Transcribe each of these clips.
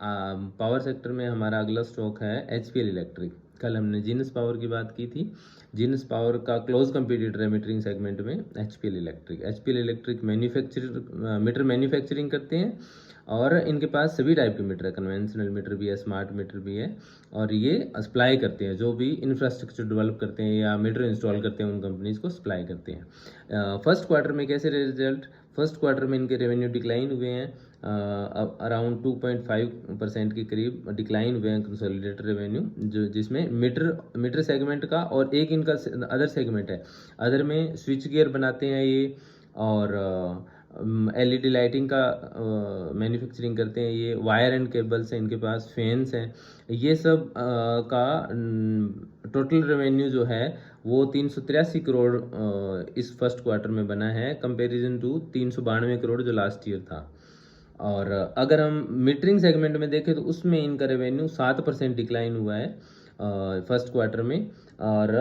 Power sector में हमारा अगला स्टॉक है एचपीएल इलेक्ट्रिक। कल हमने जीनस पावर की बात की थी। जीनस पावर का क्लोज कंपटीटर है मीटरिंग सेगमेंट में HPL electric. HPL electric meter manufacturing करते हैं और इनके पास सभी टाइप के मीटर है, कन्वेंशनल मीटर भी है, स्मार्ट मीटर भी है, और ये सप्लाई करते हैं, जो भी इंफ्रास्ट्रक्चर डेवलप करते हैं या मीटर इंस्टॉल करते हैं उन कंपनीज को सप्लाई करते हैं। फर्स्ट क्वार्टर में कैसे रिजल्ट? फर्स्ट क्वार्टर में इनके रेवेन्यू डिक्लाइन हुए हैं, अराउंड 2.5% के करीब डिक्लाइन हुए हैं कंसोलिडेटेड रेवेन्यू, जो जिसमें मीटर सेगमेंट का और एक इनका अदर सेगमेंट है। अदर में स्विच गियर बनाते हैं ये, और एलईडी लाइटिंग का मैन्युफैक्चरिंग करते हैं ये, वायर एंड केबल्स हैं इनके पास, फैंस हैं, ये सब का टोटल रेवेन्यू जो है वो 383 करोड़ इस फर्स्ट क्वार्टर में बना है, कंपैरिजन टू 392 करोड़ जो लास्ट ईयर था। और अगर हम मीटरिंग सेगमेंट में देखें तो उसमें इनका रेवेन्यू 7% डिक्लाइन हुआ है फर्स्ट क्वार्टर में। और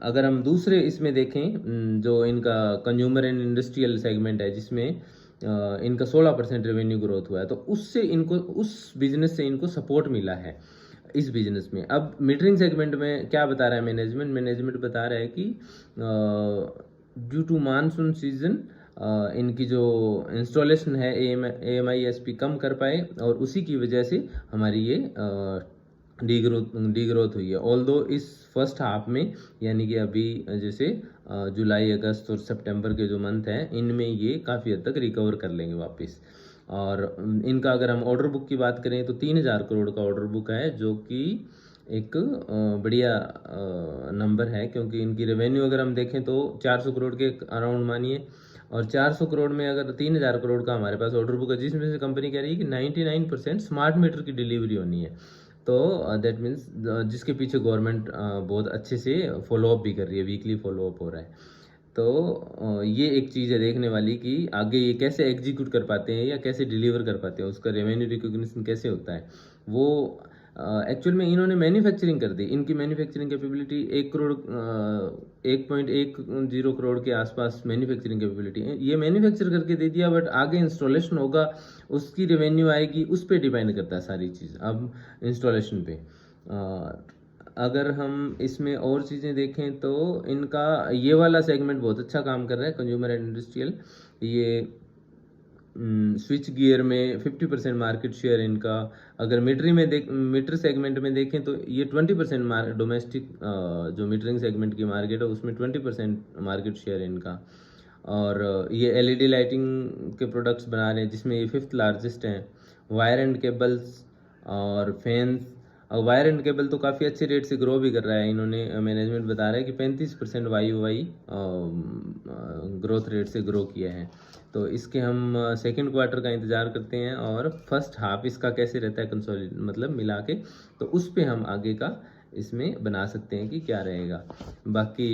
अगर हम दूसरे इसमें देखें जो इनका कंज्यूमर एंड इंडस्ट्रियल सेगमेंट है, जिसमें इनका 16% रेवेन्यू ग्रोथ हुआ है, तो उससे इनको, उस बिजनेस से इनको सपोर्ट मिला है इस बिजनेस में। अब मीटरिंग सेगमेंट में क्या बता रहा है मैनेजमेंट बता रहा है कि ड्यू टू मानसून सीजन इनकी जो इंस्टॉलेशन है AMI/SP कम कर पाए, और उसी की वजह से हमारी ये डी ग्रोथ हुई है। ऑल्दो इस फर्स्ट हाफ में, यानी कि अभी जैसे जुलाई, अगस्त और सितंबर के जो मंथ हैं, इनमें ये काफ़ी हद तक रिकवर कर लेंगे वापस। और इनका अगर हम ऑर्डर बुक की बात करें तो 3000 करोड़ का ऑर्डर बुक है, जो कि एक बढ़िया नंबर है, क्योंकि इनकी रेवेन्यू अगर हम देखें तो 400 करोड़ के अराउंड मानिए, और 400 करोड़ में अगर 3000 करोड़ का हमारे पास ऑर्डर बुक है, जिसमें से कंपनी कह रही है कि 99% स्मार्ट मीटर की डिलीवरी होनी है, तो दैट मीन्स जिसके पीछे गवर्नमेंट बहुत अच्छे से फॉलोअप भी कर रही है, वीकली फॉलोअप हो रहा है। तो ये एक चीज़ है देखने वाली कि आगे ये कैसे एग्जीक्यूट कर पाते हैं या कैसे डिलीवर कर पाते हैं, उसका रेवेन्यू रिकॉग्निशन कैसे होता है वो। एक्चुअल में इन्होंने मैन्युफैक्चरिंग कर दी, इनकी मैन्युफैक्चरिंग कैपेबिलिटी 1.10 करोड़ के आसपास मैन्युफैक्चरिंग कैपेबिलिटी है, ये मैन्युफैक्चर करके दे दिया, बट आगे इंस्टॉलेशन होगा, उसकी रेवेन्यू आएगी, उस पर डिपेंड करता है सारी चीज़ अब इंस्टॉलेशन पे। अगर हम इसमें और चीज़ें देखें तो इनका ये वाला सेगमेंट बहुत अच्छा काम कर रहा है, कंज्यूमर एंड इंडस्ट्रियल। ये स्विच गियर में 50% मार्केट शेयर इनका। अगर मीटर सेगमेंट में देखें तो ये 20% डोमेस्टिक जो मीटरिंग सेगमेंट की मार्केट है उसमें 20% मार्केट शेयर है इनका। और ये एलईडी लाइटिंग के प्रोडक्ट्स बना रहे हैं, जिसमें ये 5th लार्जेस्ट हैं। वायर एंड केबल्स और फैंस, और वायर एंड केबल तो काफ़ी अच्छे रेट से ग्रो भी कर रहा है, इन्होंने मैनेजमेंट बता रहा है कि 35% YoY ग्रोथ रेट से ग्रो किया है। तो इसके हम सेकंड क्वार्टर का इंतज़ार करते हैं, और फर्स्ट हाफ इसका कैसे रहता है कंसोलिडेट मतलब मिला के, तो उस पर हम आगे का इसमें बना सकते हैं कि क्या रहेगा। बाकी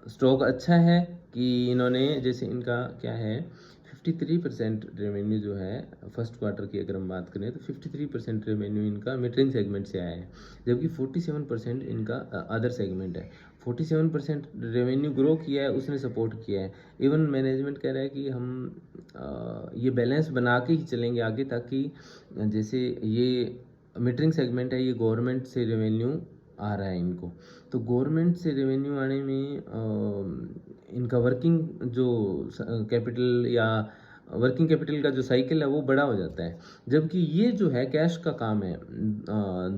स्टॉक अच्छा है कि इन्होंने, जैसे इनका क्या है, 53% रेवेन्यू जो है फर्स्ट क्वार्टर की अगर हम बात करें तो 53% रेवेन्यू इनका मीटरिंग सेगमेंट से आया है, जबकि 47% इनका अदर सेगमेंट है। 47% रेवेन्यू ग्रो किया है, उसने सपोर्ट किया है। इवन मैनेजमेंट कह रहा है कि हम ये बैलेंस बना के ही चलेंगे आगे, ताकि जैसे ये मीटरिंग सेगमेंट है, ये गवर्नमेंट से रेवेन्यू आ रहा है इनको, तो गवर्नमेंट से रेवेन्यू आने में इनका वर्किंग जो कैपिटल या वर्किंग कैपिटल का जो साइकिल है वो बड़ा हो जाता है, जबकि ये जो है कैश का काम है,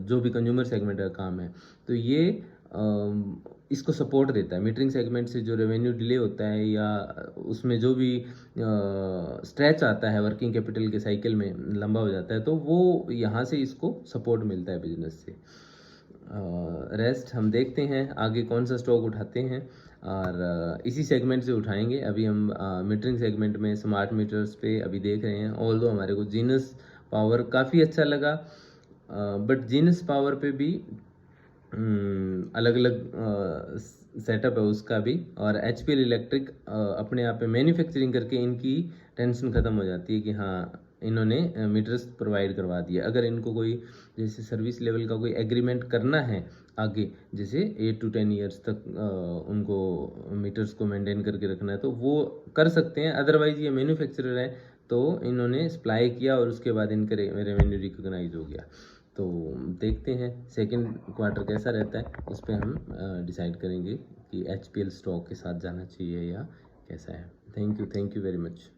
जो भी कंज्यूमर सेगमेंट का काम है, तो ये इसको सपोर्ट देता है। मीटरिंग सेगमेंट से जो रेवेन्यू डिले होता है या उसमें जो भी स्ट्रेच आता है वर्किंग कैपिटल के साइकिल में, लंबा हो जाता है, तो वो यहाँ से इसको सपोर्ट मिलता है बिजनेस से। रेस्ट हम देखते हैं आगे कौन सा स्टॉक उठाते हैं, और इसी सेगमेंट से उठाएंगे। अभी हम मीटरिंग सेगमेंट में स्मार्ट मीटर्स पे अभी देख रहे हैं। ऑल्दो हमारे को जीनस पावर काफ़ी अच्छा लगा, बट जीनस पावर पे भी अलग अलग सेटअप है उसका भी, और एचपीएल इलेक्ट्रिक अपने आप में मैन्युफैक्चरिंग करके इनकी टेंशन ख़त्म हो जाती है कि हाँ इन्होंने मीटर्स प्रोवाइड करवा दिया। अगर इनको कोई जैसे सर्विस लेवल का कोई एग्रीमेंट करना है आगे, जैसे 8 to 10 ईयर्स तक उनको मीटर्स को मेंटेन करके रखना है, तो वो कर सकते हैं। अदरवाइज ये मैन्युफैक्चरर है, तो इन्होंने सप्लाई किया और उसके बाद इनका रेवेन्यू रिकॉग्नाइज हो गया। तो देखते हैं सेकंड क्वार्टर कैसा रहता है, उस पर हम डिसाइड करेंगे कि HPL स्टॉक के साथ जाना चाहिए या कैसा है। Thank you very much.